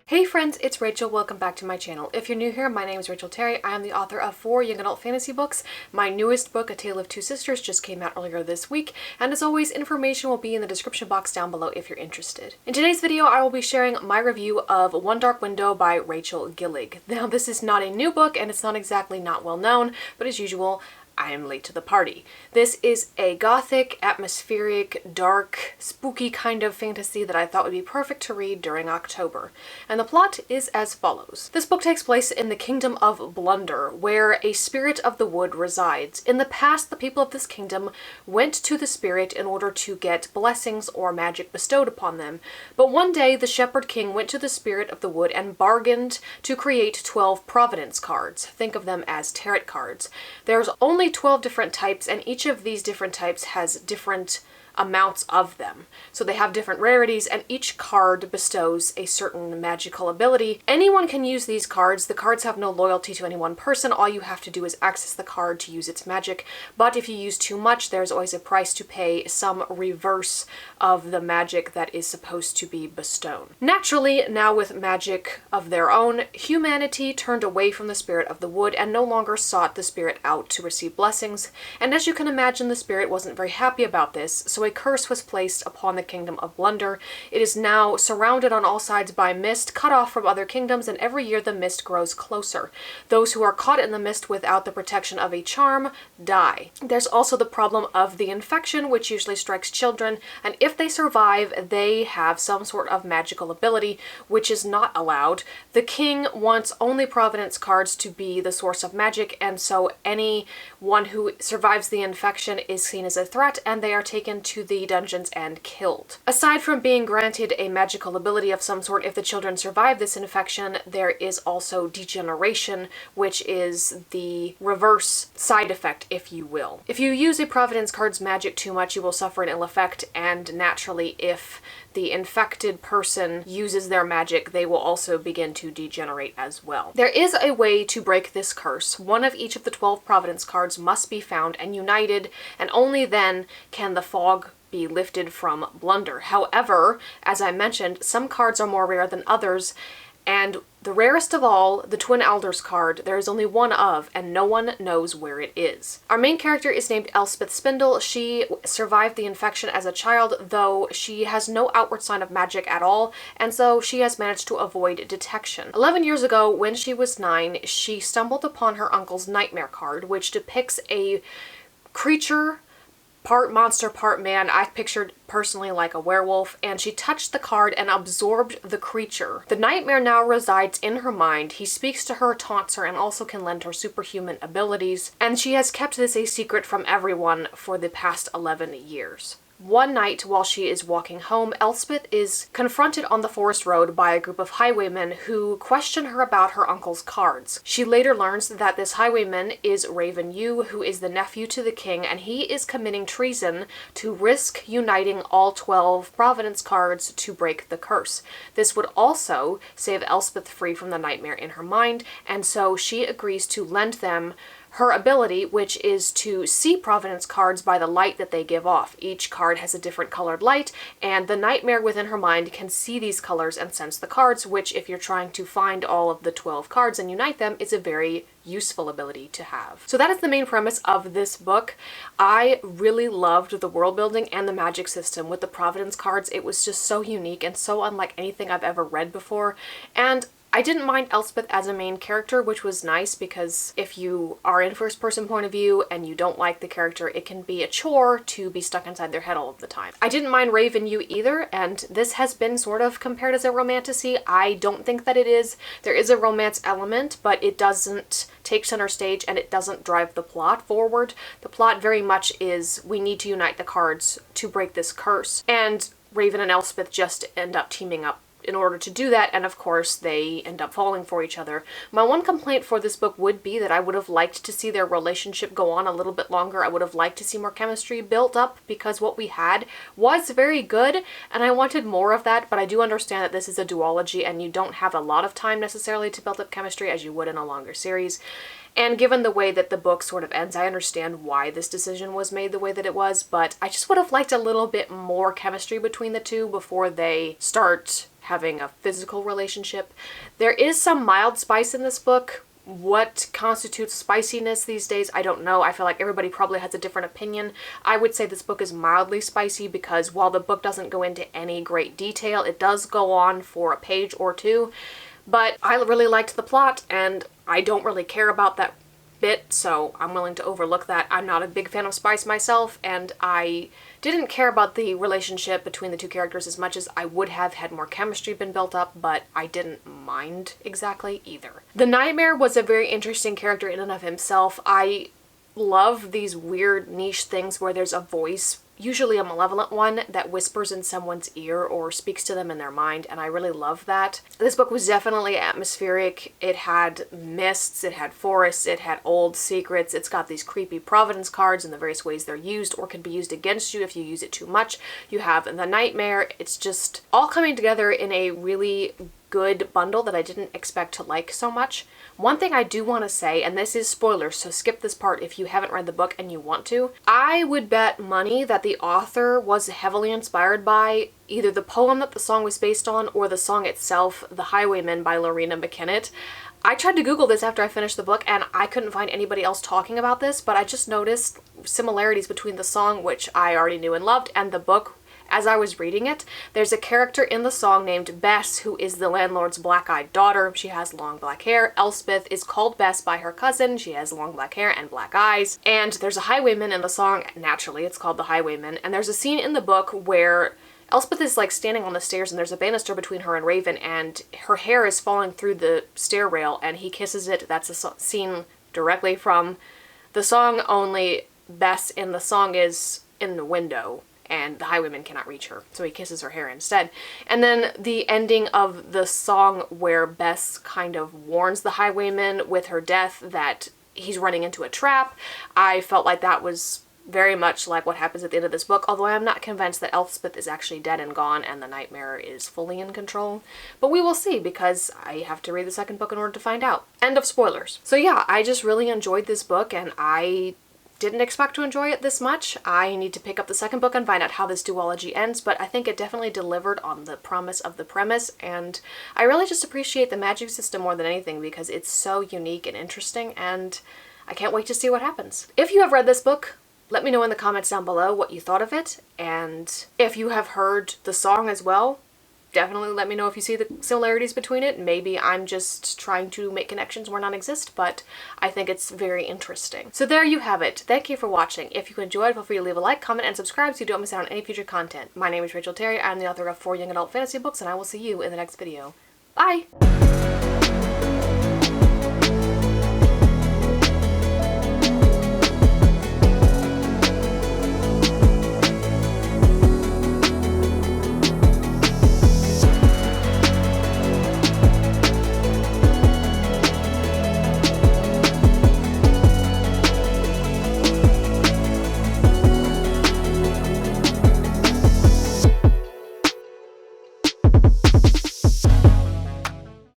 Hey friends, it's Rachel. Welcome back to my channel. If you're new here, my name is Rachel Terry. I am the author of 4 young adult fantasy books. My newest book, A Tale of Two Sisters, just came out earlier this week, and as always, information will be in the description box down below if you're interested. In today's video, I will be sharing my review of One Dark Window by Rachel Gillig. Now, this is not a new book, and it's not exactly not well known, but as usual, I am late to the party. This is a gothic, atmospheric, dark, spooky kind of fantasy that I thought would be perfect to read during October. And the plot is as follows. This book takes place in the kingdom of Blunder, where a spirit of the wood resides. In the past, the people of this kingdom went to the spirit in order to get blessings or magic bestowed upon them. But one day, the shepherd king went to the spirit of the wood and bargained to create 12 providence cards. Think of them as tarot cards. There's only 12 different types, and each of these different types has different amounts of them. So they have different rarities, and each card bestows a certain magical ability. Anyone can use these cards. The cards have no loyalty to any one person. All you have to do is access the card to use its magic. But if you use too much, there's always a price to pay, some reverse of the magic that is supposed to be bestowed. Naturally, now with magic of their own, humanity turned away from the spirit of the wood and no longer sought the spirit out to receive blessings. And as you can imagine, the spirit wasn't very happy about this, so a curse was placed upon the kingdom of Blunder. It is now surrounded on all sides by mist, cut off from other kingdoms, and every year the mist grows closer. Those who are caught in the mist without the protection of a charm die. There's also the problem of the infection, which usually strikes children, and if they survive, they have some sort of magical ability, which is not allowed. The king wants only providence cards to be the source of magic, and so anyone who survives the infection is seen as a threat, and they are taken to the dungeons and killed. Aside from being granted a magical ability of some sort, if the children survive this infection, there is also degeneration, which is the reverse side effect, if you will. If you use a providence card's magic too much, you will suffer an ill effect, and naturally, if the infected person uses their magic, they will also begin to degenerate as well. There is a way to break this curse. One of each of the 12 providence cards must be found and united, and only then can the fog be lifted from Blunder. However, as I mentioned, some cards are more rare than others, and the rarest of all, the Twin Elders card, there is only one of, and no one knows where it is. Our main character is named Elspeth Spindle. She survived the infection as a child, though she has no outward sign of magic at all, and so she has managed to avoid detection. 11 years ago, when she was 9, she stumbled upon her uncle's nightmare card, which depicts a creature, part monster, part man. I pictured personally like a werewolf, and she touched the card and absorbed the creature. The nightmare now resides in her mind. He speaks to her, taunts her, and also can lend her superhuman abilities, and she has kept this a secret from everyone for the past 11 years. One night, while she is walking home, Elspeth is confronted on the forest road by a group of highwaymen who question her about her uncle's cards. She later learns that this highwayman is Raven Yu, who is the nephew to the king, and he is committing treason to risk uniting all 12 providence cards to break the curse. This would also save Elspeth free from the nightmare in her mind, and so she agrees to lend them her ability, which is to see providence cards by the light that they give off. Each card has a different colored light, and the nightmare within her mind can see these colors and sense the cards, which, if you're trying to find all of the 12 cards and unite them, is a very useful ability to have. So that is the main premise of this book. I really loved the world building and the magic system with the providence cards. It was just so unique and so unlike anything I've ever read before, and I didn't mind Elspeth as a main character, which was nice because if you are in first person point of view and you don't like the character, it can be a chore to be stuck inside their head all of the time. I didn't mind Raven Yu either, and this has been sort of compared as a romantasy. I don't think that it is. There is a romance element, but it doesn't take center stage and it doesn't drive the plot forward. The plot very much is we need to unite the cards to break this curse, and Raven and Elspeth just end up teaming up in order to do that, and of course they end up falling for each other. My one complaint for this book would be that I would have liked to see their relationship go on a little bit longer. I would have liked to see more chemistry built up, because what we had was very good and I wanted more of that, but I do understand that this is a duology and you don't have a lot of time necessarily to build up chemistry as you would in a longer series. And given the way that the book sort of ends, I understand why this decision was made the way that it was, but I just would have liked a little bit more chemistry between the two before they start having a physical relationship. There is some mild spice in this book. What constitutes spiciness these days, I don't know. I feel like everybody probably has a different opinion. I would say this book is mildly spicy because while the book doesn't go into any great detail, it does go on for a page or two. But I really liked the plot, and I don't really care about that bit, so I'm willing to overlook that. I'm not a big fan of spice myself, and I didn't care about the relationship between the two characters as much as I would have had more chemistry been built up, but I didn't mind exactly either. The Nightmare was a very interesting character in and of himself. I love these weird niche things where there's a voice, usually a malevolent one, that whispers in someone's ear or speaks to them in their mind, and I really love that. This book was definitely atmospheric. It had mists, it had forests, it had old secrets. It's got these creepy Providence cards and the various ways they're used or can be used against you if you use it too much. You have the Nightmare. It's just all coming together in a really good bundle that I didn't expect to like so much. One thing I do want to say, and this is spoilers, so skip this part if you haven't read the book and you want to. I would bet money that the author was heavily inspired by either the poem that the song was based on or the song itself, The Highwayman by Lorena McKennitt. I tried to Google this after I finished the book and I couldn't find anybody else talking about this, but I just noticed similarities between the song, which I already knew and loved, and the book. As I was reading it, there's a character in the song named Bess who is the landlord's black-eyed daughter. She has long black hair. Elspeth is called Bess by her cousin. She has long black hair and black eyes. And there's a highwayman in the song. Naturally, it's called The Highwayman. And there's a scene in the book where Elspeth is like standing on the stairs and there's a banister between her and Raven and her hair is falling through the stair rail and he kisses it. That's a scene directly from the song, only Bess in the song is in the window and the highwayman cannot reach her, so he kisses her hair instead. And then the ending of the song where Bess kind of warns the highwayman with her death that he's running into a trap, I felt like that was very much like what happens at the end of this book, although I'm not convinced that Elspeth is actually dead and gone and the Nightmare is fully in control. But we will see, because I have to read the second book in order to find out. End of spoilers. So yeah, I just really enjoyed this book and I didn't expect to enjoy it this much. I need to pick up the second book and find out how this duology ends, but I think it definitely delivered on the promise of the premise, and I really just appreciate the magic system more than anything because it's so unique and interesting, and I can't wait to see what happens. If you have read this book, let me know in the comments down below what you thought of it, and if you have heard the song as well, definitely let me know if you see the similarities between it. Maybe I'm just trying to make connections where none exist, but I think it's very interesting. So there you have it. Thank you for watching. If you enjoyed, feel free to leave a like, comment, and subscribe so you don't miss out on any future content. My name is Rachel Terry. I'm the author of 4 young adult fantasy books, and I will see you in the next video. Bye!